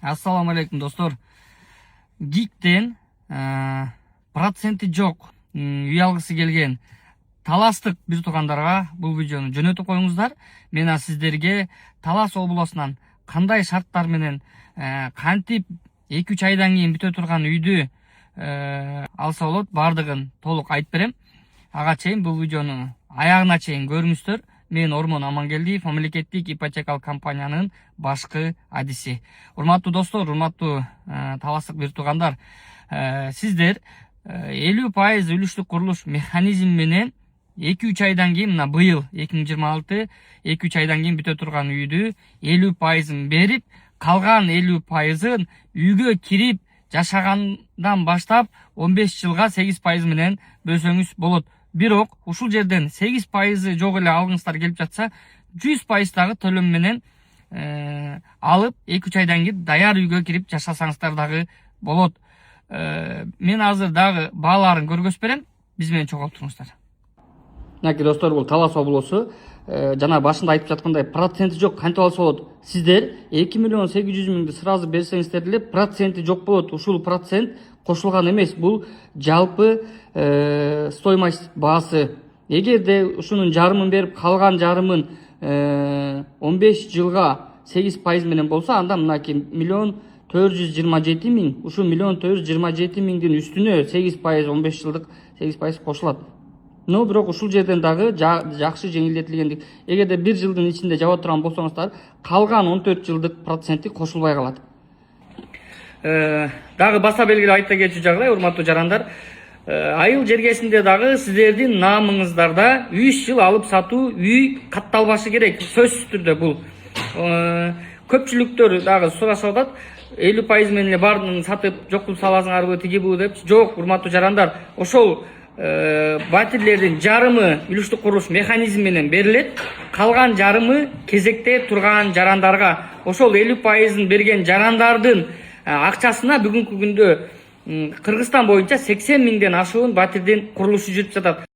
Assalamu alaikum dostlar. Gikten проценти жок үй алгысы келген таластык бир туугандарга бул видеону жөнөтүп коюңуздар. Мен сиздерге Талас облусунан кандай шарттар менен кантип 2-3 айдан кийин бүтө турган үйдү алса болот бардыгын толук айтып берем. Ага чейин бул видеону аягына чейин көрүңүздөр. Мен Ормон Амангелдиев, мамлекеттик ипотекалык компаниянын башкы адиси. Урматтуу достор, урматтуу таластык бир туугандар, сиздер 50% үлүштүк курулуш механизм менен 2-3 айдан кийин, мына быйыл 2026 2-3 айдан кийин бүтө турган үйдү 50%ын берип, калган 50%ын үйгө кирип жашагандан баштап 15 жылга 8% менен бөлсөңүз болот. Бирок ушул жерден 8% жок эле алгыңыздар келип жатса, 100% дагы төлөм менен алып 2-3 айдан кийин даяр үйгө кирип жашасаңыздар дагы болот. Мен азыр дагы бааларын көргөзүп берем. Биз менен чогулуп туруңуздар. Мынакей достор, бул Талас облусу. Жана башында айтып жаткандай, проценти жок кантип алса болот? Сиздер 2 миллион 800 миңди сразу берсеңиздер деле проценти жок болот. Ушул процент кошулган эмес. Бул жалпы стоимость баасы. Эгерде ушунун жарымын берип, калган жарымын 15 жылга 8% менен болсо, анда мынакей 1.427 миң, ушу 1.427 миңдин үстүнө 8% 15 жылдык 8% кошулат. Но бирок ушул жерден дагы жакшы жеңилдетилгендик. Эгерде 1 жылдын ичинде жаба турган болсоңуздар, калган 14 жылдык проценти кошулбай калат. Дагы баса белгилүү айта кетчү жагдай, урматтуу жарандар, айыл жергесинде дагы сиздердин наамыңыздарда 3 жыл алып сатуу үй катталбашы керек. Сөзсүз түрдө бул. Көпчүлүктөр дагы сурашып атат, 50% менен баарын сатып жок кылып саласыңарбы, тиги бу деп. Жок, урматтуу жарандар, ошол батирлердин жарымы үлүштүк курулуш механизм менен берилет. Калган жарымы кезекте турган жарандарга. Ошол 50%ын берген жарандардын акчасына бүгүнкү күндө Кыргызстан боюнча 80 миңден ашуун батирдин курулушу жүрүп жатат.